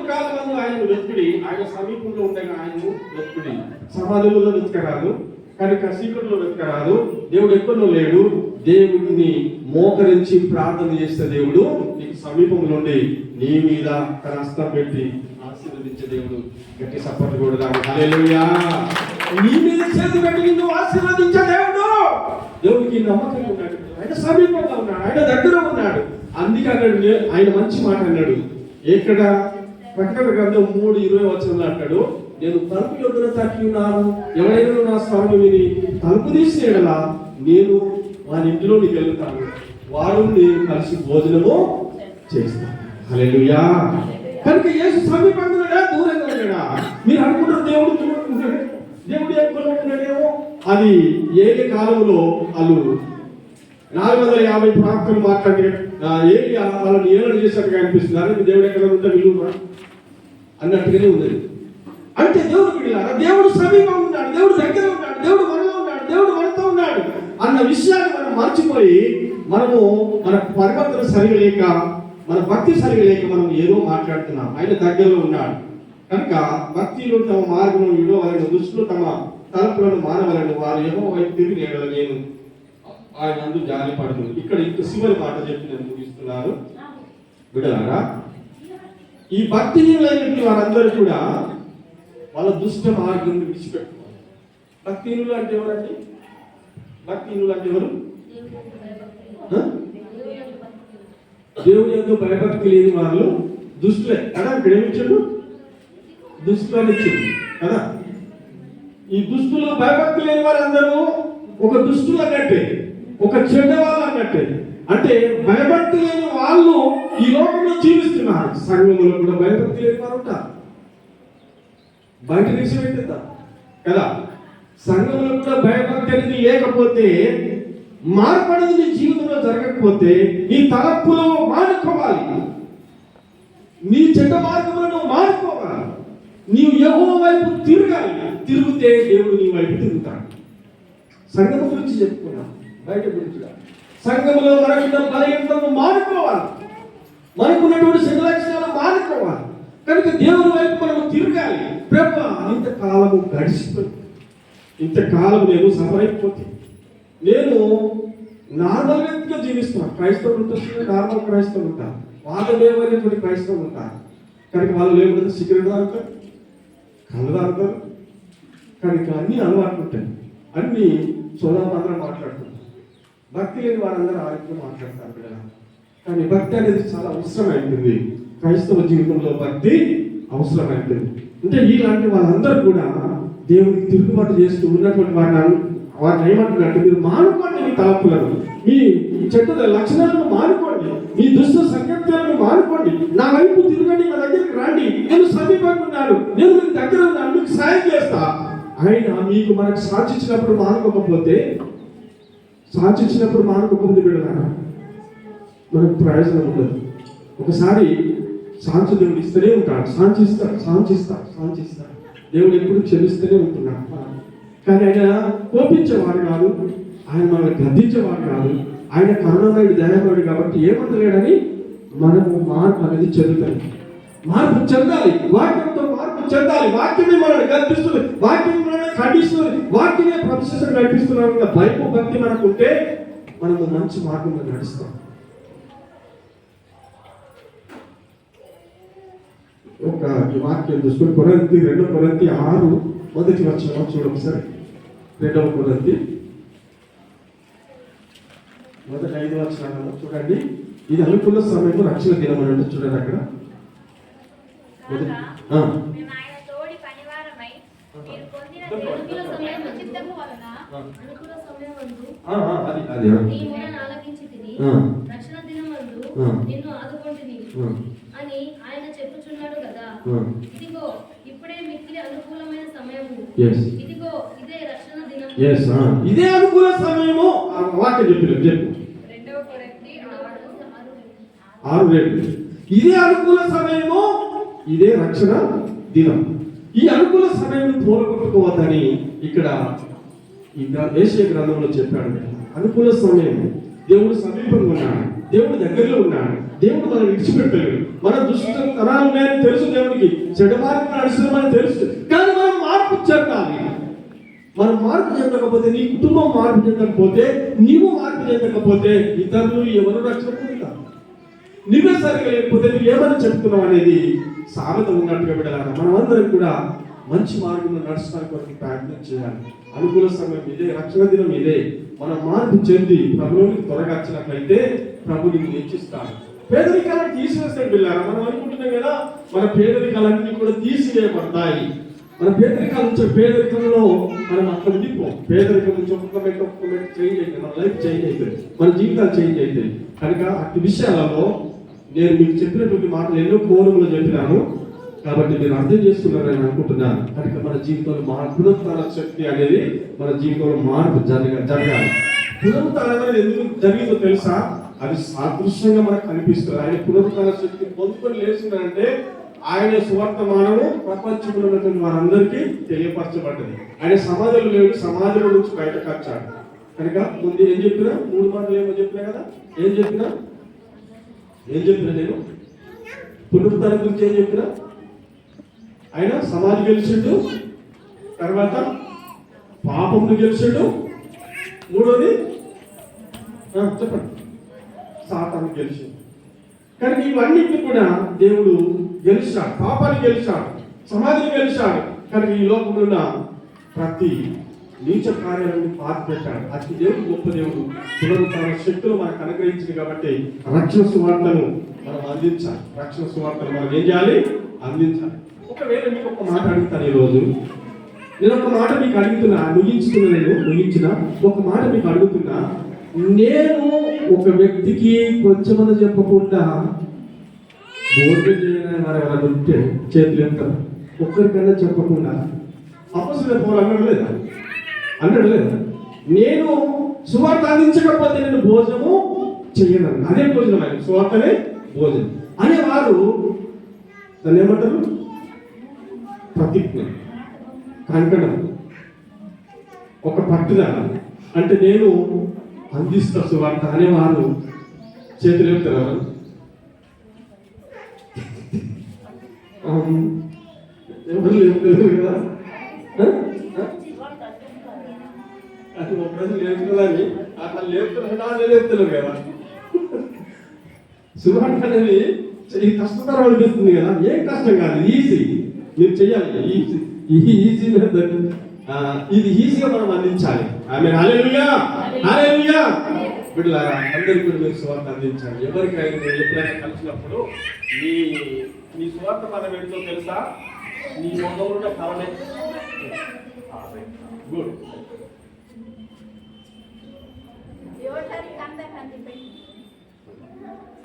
కాలమందు ఆయన వెతుకుడి, ఆయన సమీపంలో ఉండగా ఆయనను వెతుకుడి. సమాధులలో వెతకరాదు, కనుక చీకటిలో వెతకరాదు, దేవుడు ఎక్కడో లేడు. దేవుడిని మోకరించి ప్రార్థన చేస్తే దేవుడు నీకు సమీపంలో ఉండి నీ మీద తన హస్తం పెట్టి ఆశీర్వదించే దేవుడు. గట్టి సపోర్ట్ కూడా హల్లెలూయా. నీ మీద చేతి పెట్టి నిన్ను ఆశీర్వదించే దేవుడు. దేవుడికి నమ్మకంగా ఉన్నాడు, ఆయన సమీపంగా ఉన్నాడు, ఆయన దగ్గర ఉన్నాడు. అందుకే అన్నాడు, ఆయన మంచి మాట అన్నాడు. ఎక్కడ ప్రకటన గ్రంథం 3:20 అంటాడు, నేను తలుపు యొద్దన తట్టి ఉన్నాను, ఎవరైనా నా స్వరం విని తలుపు తీసిన యెడల నేను వారి ఇంటిలోనికి వెళ్తాను, వారు నేను కలిసి భోజనము చేస్తాను. హల్లెలూయా. కనుక యేసు సమీపంగా ఉన్నాడా, దూరంగా ఉన్నాడా? మీరు అనుకుంటారు దేవుడు దూరంగా ఉన్నాడు, దేవుడు ఎక్కడ ఉన్నాడేమో. అది ఏ కాలంలో వాళ్ళు 450 ప్రాంతాలు మాట్లాడి ఏలియా వాళ్ళని ఏలన చేసినట్టుగా అనిపిస్తున్నారు. దేవుడు ఎక్కడ ఉంటే విలువ అన్నట్టుగానే ఉన్నది. అంటే దేవుడు విడిలారా, దేవుడు సమీపంగా ఉన్నాడు, దేవుడు దగ్గర ఉన్నాడు, దేవుడు మనలో ఉన్నాడు, దేవుడు మనతో ఉన్నాడు అన్న విషయాన్ని మనం మర్చిపోయి మనము మన పరివర్తన సరిగా లేక, మన భక్తి సరిగా లేక మనం ఏదో మాట్లాడుతున్నాం. ఆయన దగ్గరలో ఉన్నాడు కనుక భక్తిలో తమ మార్గం విడవలను, దుష్టులు తమ తలపులను మానవలను, వారు యెహోవా వైపు తిరిగి నేను ఆయన అందు జాలి పడదు. ఇక్కడ ఇంక చివరి మాట చెప్పి నేను ముగిస్తున్నాను. బిడ్డలారా, ఈ భక్తిహీనులైనటువంటి వారందరూ కూడా వాళ్ళ దుష్ట మార్గం విడిచిపెట్టుకోవాలి. భక్తిహీనులు అంటే ఎవరండి? భక్తిహీనులు అంటే ఎవరు? దేవుని యందు భయభక్తి లేని వాళ్ళు దుష్టులే కదా. ఇక్కడ ఏమిచ్చాడు? దుష్టులు అని ఇచ్చాడు కదా. ఈ దుష్టులు భయభక్తి లేని వారందరూ ఒక దుష్టులు అన్నట్టే, ఒక చెడ్డ వాళ్ళు అన్నట్టే. అంటే భయభక్తి లేని వాళ్ళు ఈ లోకంలో జీవిస్తున్నారు. సంఘంలో కూడా భయభక్తి లేని వారు ఉంటారు. బయట విషయం ఏంటంటే కదా, సంఘంలో కూడా భయభక్తి అనేది లేకపోతే, మార్పు అనేది నీ జీవితంలో జరగకపోతే నీ తలపులో మానుకోవాలి, నీ చెడ్డ మార్గంలో మానుకోవాలి, నీవు యెహోవా వైపు తిరగాలి. తిరిగితే దేవుడు నీ వైపు తిరుగుతాడు. సంఘం గురించి చెప్పుకున్నాం, బయట గురించి. సంఘంలో మనకున్న బలహీనతలను మానుకోవాలి, మనకున్నటువంటి చెడు లక్షణాలు మానుకోవాలి. కనుక దేవుని వైపు మనము తిరగాలి. ప్రభు, ఇంతకాలము గడిచిపోయి, ఇంతకాలం నేను సఫర్ అయిపోతే, నేను నార్మల్ వ్యక్తిగా జీవిస్తున్నాను. క్రైస్తవులు ఉంటుంది, నార్మల్ క్రైస్తవులు ఉంటారు, వాళ్ళు లేవనేటువంటి క్రైస్తవులు ఉంటారు. కనుక వాళ్ళు లేకపోతే సిగరెట్ తాగుతారు, కళ్ళు తాగుతారు, కనుక అన్ని అలవాట్లు ఉంటాయి, అన్ని సోదాపాత్ర మాట్లాడుతుంటారు. భక్తి లేని వారందరూ ఆరోగ్యం మాట్లాడతారు బిడ్డ. కానీ భక్తి అనేది చాలా అవసరమైంది. క్రైస్తవ జీవితంలో భక్తి అవసరమైంది. అంటే ఇలాంటి వాళ్ళందరూ కూడా దేవుడికి తిరుగుబాటు చేస్తూ ఉన్నటువంటి వారిని ఏమంటున్నట్టు, మీరు మానుకోండి మీ తలపులను, మీ చెడ్డ లక్షణాలను మానుకోండి, మీ దుష్ట సంకల్పాలను మానుకోండి, నా వైపు తిరగండి, నా దగ్గరికి రండి, నేను సమీపంగా ఉన్నాను, నేను మీకు దగ్గర ఉన్నాను, మీకు సాయం చేస్తా. ఆయన మీకు మనకు సాధించినప్పుడు మానుకోకపోతే, సాధించినప్పుడు మానుకోకపోతే బిడ్డలారా మనకు ప్రయోజనం ఉండదు. ఒకసారి సాంచు దేవుడు ఇస్తూనే ఉంటాడు, సాంచిస్తాడు. దేవుడు ఎప్పుడు క్షమిస్తూనే ఉంటున్నాడు. కానీ ఆయన కోపించేవాడు కాదు, ఆయన మనల్ని గద్దించేవాడు కాదు. ఆయన కరుణమయుడు, దయామయుడు కాబట్టి ఏమంటలేడని మనము మార్పు అనేది చెందుతాయి. మార్పు చెందాలి, వాక్యంతో మార్పు చెందాలి. వాక్యమే మనల్ని గద్దిస్తుంది, వాక్యం మనల్ని ఖండిస్తుంది, వాక్యమే ప్రతిష్టం నడిపిస్తున్నాం. భయపు భక్తి మనకు ఉంటే మనము మంచి మార్గంలో నడుస్తాం. ఒక వాక్యం చూసుకుని కొరింథీ 2 కొరింథీ 6 మొదటి వచనం చూడండి సరే. 2 కొరింథీ మొదటి 5 వచనాలను చూడండి. ఇది అనుకున్న సమయంలో రక్షణ దినం అని అంటే చూడండి అక్కడ. అని ఆయన చెప్పుచున్నాడు కదా. ఇదిగో ఇప్పుడే మిక్కిలి అనుకూలమైన సమయము. ఇదిగో ఇదే రక్షణ దినం. ఇదే అనుకూల సమయము. వాక్యం చెప్పు 2 కొరింథీ 6:2. ఇదే అనుకూల సమయము, ఇదే రక్షణ దినం. ఈ అనుకూల సమయం తోలగొట్టుకోవద్దని ఇక్కడ ఈ యెషయా గ్రంథంలో చెప్పాడు. అనుకూల సమయం, దేవుడు సమీపంగా ఉన్నాడు, దేవుడు దగ్గరలో ఉన్నాడు, దేవుడు మనం విడిచిపెట్టలేడు. మన దుష్టతనాలు ఉన్నాయని తెలుసు దేవునికి, చెడు మార్గం నడుస్తున్నామని తెలుసు. కానీ మనం మార్పు చెందాలి. మనం మార్పు చెందకపోతే, నీ కుటుంబం మార్పు చెందకపోతే, నీవు మార్పు చెందకపోతే ఇతరులు ఎవరు రక్షణ పొందుతారు? నువ్వే సరిగా లేకపోతే నువ్వు ఏమని చెప్తున్నావు అనేది సామెత ఉన్నట్టుగా బిడ్డలారా, మనమందరం కూడా మంచి మార్గంలో నడచడానికి కొరకు ప్రయత్నం చేయాలి. అనుకూల సమయం ఇదే, రక్షణ దినం ఇదే. మనం మార్పు చెంది ప్రభువుని త్వరగా వచ్చినట్లయితే ప్రభు నిన్ను హెచ్చిస్తాడు. పేదరికాలను తీసివేస్తాడు బిడ్డలారా. మనం అనుకుంటున్నాం కదా, మన పేదరికాలన్నీ కూడా తీసివేయబడతాయి. మన పేదరికాల నుంచి, పేదరికంలో మనం అక్కడ ఉండిపోం. పేదరికం నుంచి ఒక్కొక్క మెట్టు చేంజ్ అవుతుంది, మన లైఫ్ చేంజ్ అవుతుంది, మన జీవితాలు చేంజ్ అవుతాయి. కనుక అట్టి విషయాలలో నేను మీకు చెప్పినటువంటి మాటలు ఎన్నో కోణంలో చెప్పినాను, కాబట్టి మీరు అర్థం చేసుకున్నారని అనుకుంటున్నాను. కనుక మన జీవితంలో పునరుత్థాన శక్తి అనేది మన జీవితంలో మార్పు జరగాలి. పునరుత్థానం అనేది ఎందుకు జరిగిందో తెలుసా? అది సాదృశ్యంగా మనకు కనిపిస్తుంది. ఆయన పునరుత్థాన శక్తి పొందుకొని లేచిందంటే ఆయన సువర్తమానము ప్రపంచంలో ఉన్నటువంటి వారందరికీ తెలియపరచబడ్డది. ఆయన సమాజంలో లేడు, సమాజం నుంచి బయటకు వచ్చాడు. కనుక ముందు ఏం చెప్పినా, 3 మాటలు ఏమో చెప్పినా కదా, ఏం చెప్పినా నేను పునరుత్థానం గురించి ఏం చెప్పినా, ఆయన సమాజం గెలిచిండు, తర్వాత పాపమును గెలిచిండు, 3వది చెప్పండి, సాతాను గెలిచిండు. కానీ ఇవన్నిటిని కూడా దేవుడు గెలిచాడు. పాపాన్ని గెలిచాడు, సమాధిని గెలిచాడు. కానీ ఈ లోకంలో ఉన్న ప్రతి నీచ కార్యాలను పాతిపెట్టాడు. అతి దేవుడు గొప్ప దేవుడు. పునరుత్థాన శక్తులు మనకు అనుగ్రహించింది కాబట్టి రక్షణ సువార్తను మనం అందించాలి. రక్షణ సువార్తను మనం ఏం చేయాలి? అందించాలి. ఒకవేళ మీకు ఒక మాట అడుగుతాను ఈరోజు, నేను ఒక మాట మీకు అడుగుతున్నా, ముగించిన ఒక మాట మీకు అడుగుతున్నా. నేను ఒక వ్యక్తికి కొంచెమని చెప్పకుండా భోజనం చేయని వారు ఎవరైనా ఉంటే చేతులు ఎత్తారు. ఒక్కరికన్నా చెప్పకుండా అపొస్తలుడైన పౌలు అన్నాడు లేదా? నేను సువార్త అందించకపోతే నేను భోజనము చెయ్యను. అదే భోజనం, ఆయన సువార్తనే భోజనం అనేవారు దాన్ని ఏమంటారు? ప్రతిజ్ఞ, కంకణం, ఒక పట్టుదల. అంటే నేను అందిస్తా సువార్త అనేవారు చేతులు ఎత్తారు. ఎవరు లేపుతారు కదా, అది ఒక రోజు లేపుతుందని అట్లా లేపుతున్నారు కదా. సువార్త అనేది కష్టతరం అనిపిస్తుంది కదా, ఏం కష్టం కాదు, ఈజీ. మీరు చెయ్యాలి, ఈజీ ఇది ఈజీగా మనం అందించాలి. ఆమె హల్లెలూయా, హల్లెలూయా. బిడ్డలారా, అందరికీ కూడా మీరు సువార్త అందించాలి. ఎవరికైనా మీరు ఎప్పుడైనా కలిసినప్పుడు నీ సువార్త మనం ఏంటో తెలుసా? నీ ముఖంలో కలనే గుడ్